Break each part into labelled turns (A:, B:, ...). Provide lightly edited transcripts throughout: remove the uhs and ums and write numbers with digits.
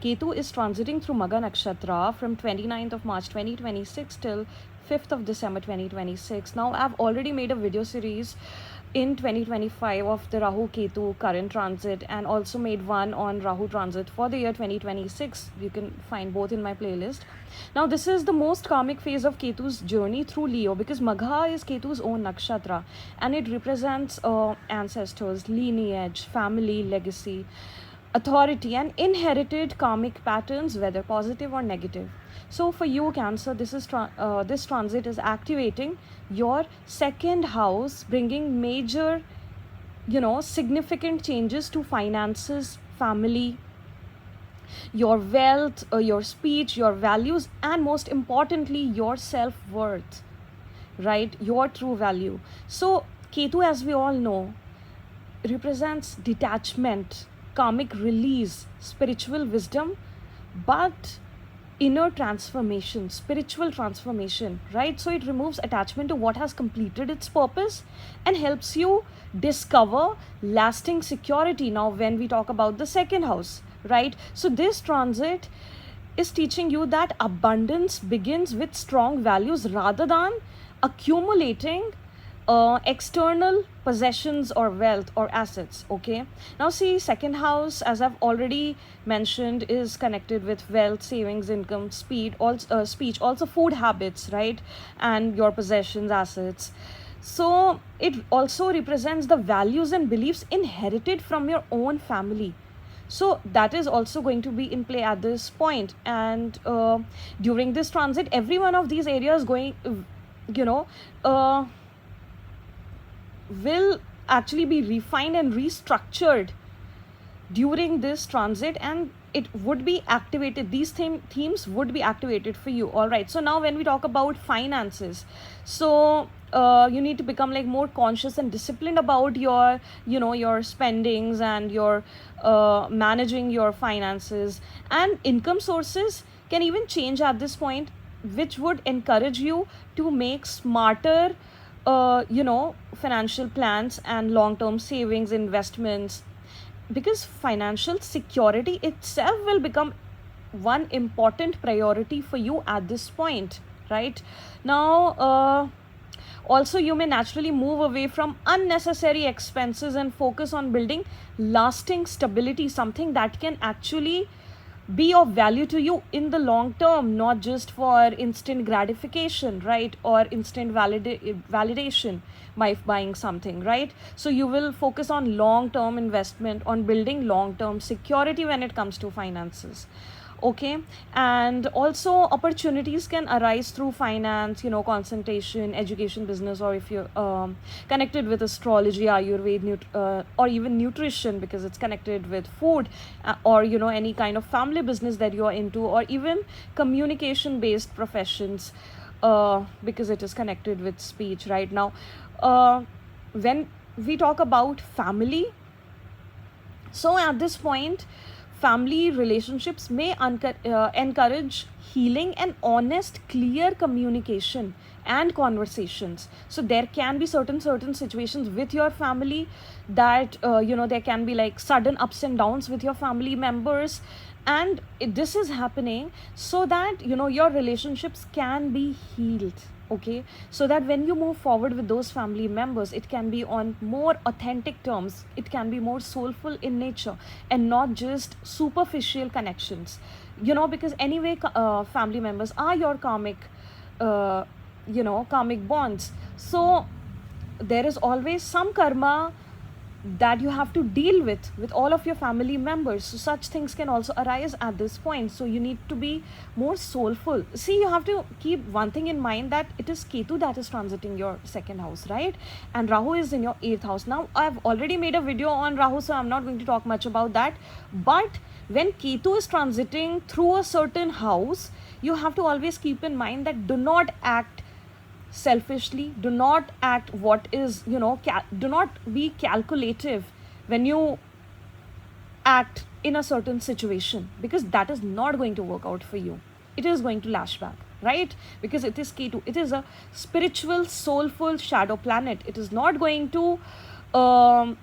A: Ketu is transiting through Magha Nakshatra from 29th of March 2026 till 5th of December 2026. Now, I've already made a video series in 2025 of the Rahu Ketu current transit, and also made one on Rahu transit for the year 2026. You can find both in my playlist. Now, this is the most karmic phase of Ketu's journey through Leo, because Magha is Ketu's own nakshatra, and it represents ancestors, lineage, family, legacy, authority, and inherited karmic patterns, whether positive or negative. So for you, Cancer, this transit is activating your second house, bringing major, significant changes to finances, family, your wealth, your speech, your values, and most importantly, your self-worth, right? Your true value. So Ketu, as we all know, represents detachment, karmic release, spiritual wisdom, but inner transformation, spiritual transformation, right? So it removes attachment to what has completed its purpose and helps you discover lasting security. Now, when we talk about the second house, right? So this transit is teaching you that abundance begins with strong values rather than accumulating external possessions or wealth or assets. Okay, now see, second house, as I've already mentioned, is connected with wealth, savings, income, speech, also food habits, right? And your possessions, assets. So it also represents the values and beliefs inherited from your own family. So that is also going to be in play at this point. And during this transit, every one of these areas will actually be refined and restructured during this transit, and it would be activated. These themes would be activated for you. All right, so now when we talk about finances, so you need to become like more conscious and disciplined about your your spendings and your managing your finances, and income sources can even change at this point, which would encourage you to make smarter financial plans and long-term savings, investments, because financial security itself will become one important priority for you at this point, right? Now, also, you may naturally move away from unnecessary expenses and focus on building lasting stability, something that can actually be of value to you in the long term, not just for instant gratification, right? Or instant validation by buying something, right? So you will focus on long term investment, on building long term security when it comes to finances. Okay, and also opportunities can arise through finance, concentration, education, business, or if you're connected with astrology, Ayurveda, or even nutrition, because it's connected with food, or any kind of family business that you're into, or even communication based professions, because it is connected with speech. Right now, when we talk about family, so at this point, family relationships may encourage healing and honest, clear communication and conversations. So there can be certain situations with your family that there can be like sudden ups and downs with your family members, and this is happening so that your relationships can be healed. Okay, so that when you move forward with those family members, it can be on more authentic terms, it can be more soulful in nature, and not just superficial connections, because anyway, family members are your karmic karmic bonds. So there is always some karma that you have to deal with all of your family members. So such things can also arise at this point, so you need to be more soulful. See, you have to keep one thing in mind, that it is Ketu that is transiting your second house, right? And Rahu is in your 8th house. Now, I've already made a video on Rahu, so I'm not going to talk much about that. But when Ketu is transiting through a certain house, you have to always keep in mind that do not act selfishly, do not act what is do not be calculative when you act in a certain situation, because that is not going to work out for you. It is going to lash back, right? Because it is Ketu, it is a spiritual, soulful shadow planet. It is not going to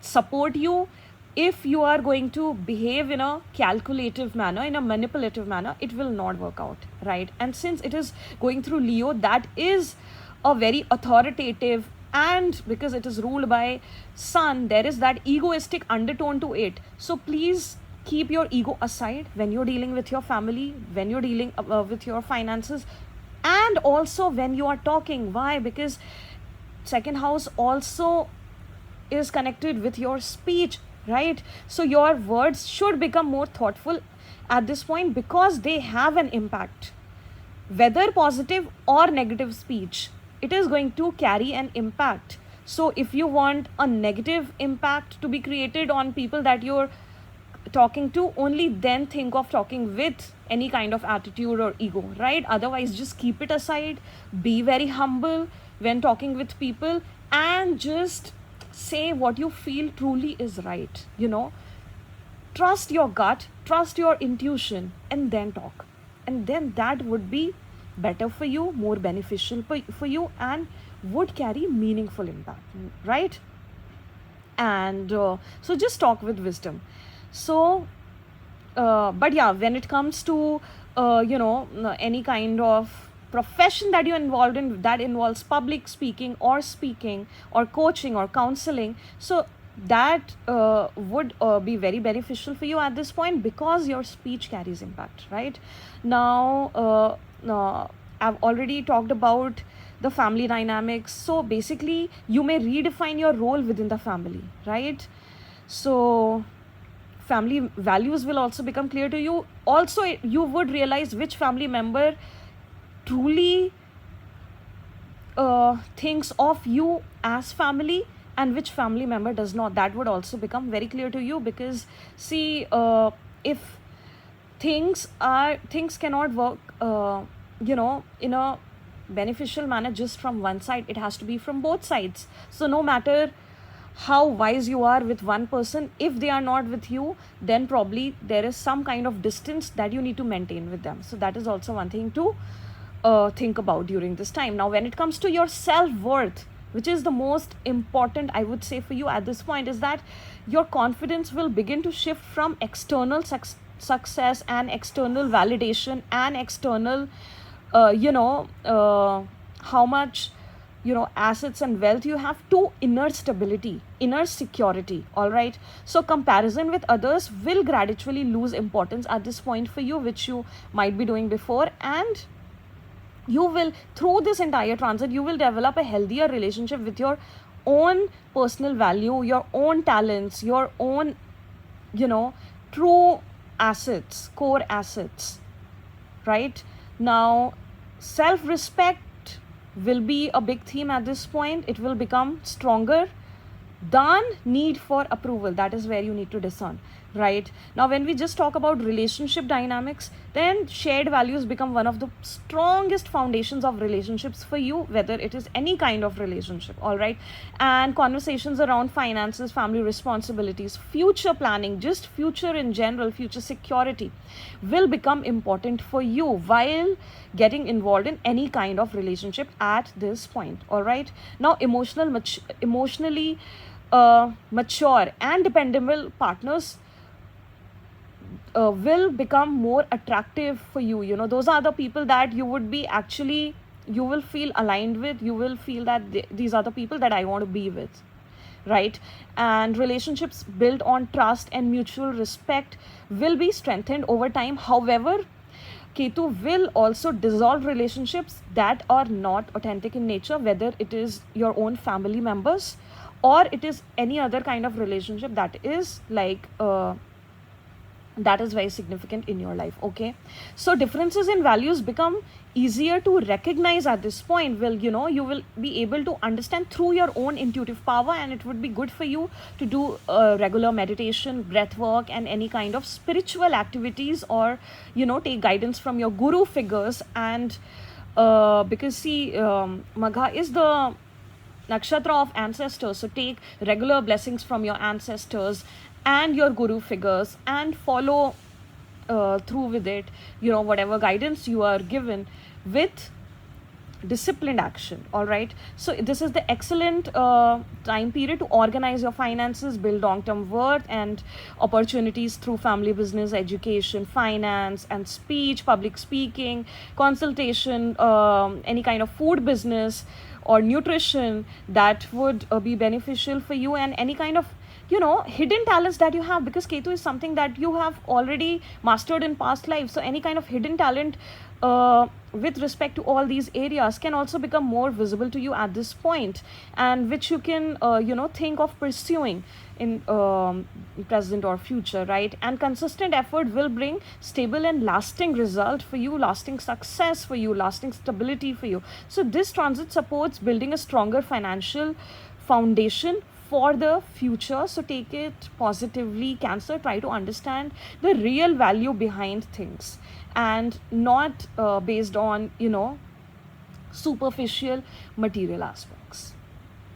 A: support you if you are going to behave in a calculative manner, in a manipulative manner, it will not work out, right? And since it is going through Leo, that is a very authoritative, and because it is ruled by Sun, there is that egoistic undertone to it. So please keep your ego aside when you're dealing with your family, when you're dealing with your finances, and also when you are talking. Why? Because second house also is connected with your speech, right? So your words should become more thoughtful at this point, because they have an impact. Whether positive or negative speech, it is going to carry an impact. So if you want a negative impact to be created on people that you're talking to, only then think of talking with any kind of attitude or ego, right? Otherwise, just keep it aside, be very humble when talking with people, and just say what you feel truly is right, trust your gut, trust your intuition, and then talk. And then that would be better for you, more beneficial for you, and would carry meaningful impact, right? And so just talk with wisdom. So but yeah, when it comes to any kind of profession that you're involved in that involves public speaking or coaching or counseling, so that would be very beneficial for you at this point, because your speech carries impact, right? Now I've already talked about the family dynamics. So basically you may redefine your role within the family, right? So family values will also become clear to you. Also, you would realize which family member truly thinks of you as family, and which family member does not. That would also become very clear to you, because see, if things cannot work in a beneficial manner just from one side, it has to be from both sides. So no matter how wise you are with one person, if they are not with you, then probably there is some kind of distance that you need to maintain with them. So that is also one thing to think about during this time. Now when it comes to your self-worth, which is the most important, I would say, for you at this point, is that your confidence will begin to shift from external success and external validation and external how much assets and wealth you have, to inner stability, inner security. All right, so comparison with others will gradually lose importance at this point for you, which you might be doing before. And you will, through this entire transit, you will develop a healthier relationship with your own personal value, your own talents, your own true assets, core assets, right? Now self-respect will be a big theme at this point. It will become stronger than need for approval. That is where you need to discern, right? Now when we just talk about relationship dynamics, then shared values become one of the strongest foundations of relationships for you, whether it is any kind of relationship. All right, and conversations around finances, family responsibilities, future planning, just future in general, future security, will become important for you while getting involved in any kind of relationship at this point. All right, now emotionally mature and dependable partners will become more attractive for you. Those are the people that you would be actually, you will feel aligned with. You will feel that these are the people that I want to be with, right? And relationships built on trust and mutual respect will be strengthened over time. However, Ketu will also dissolve relationships that are not authentic in nature, whether it is your own family members or it is any other kind of relationship that is like that is very significant in your life. Okay, so differences in values become easier to recognize at this point. Well, you will be able to understand through your own intuitive power, and it would be good for you to do regular meditation, breath work, and any kind of spiritual activities, or take guidance from your guru figures. And because see, Magha is the nakshatra of ancestors, so take regular blessings from your ancestors and your guru figures, and follow through with it, whatever guidance you are given with disciplined action. All right, so this is the excellent time period to organize your finances, build long term worth and opportunities through family business, education, finance and speech, public speaking, consultation, any kind of food business or nutrition that would be beneficial for you, and any kind of hidden talents that you have, because Ketu is something that you have already mastered in past lives. So any kind of hidden talent with respect to all these areas can also become more visible to you at this point, and which you can think of pursuing in present or future, right? And consistent effort will bring stable and lasting result for you, lasting success for you, lasting stability for you. So this transit supports building a stronger financial foundation for the future. So take it positively, Cancer. Try to understand the real value behind things, and not based on superficial material aspect.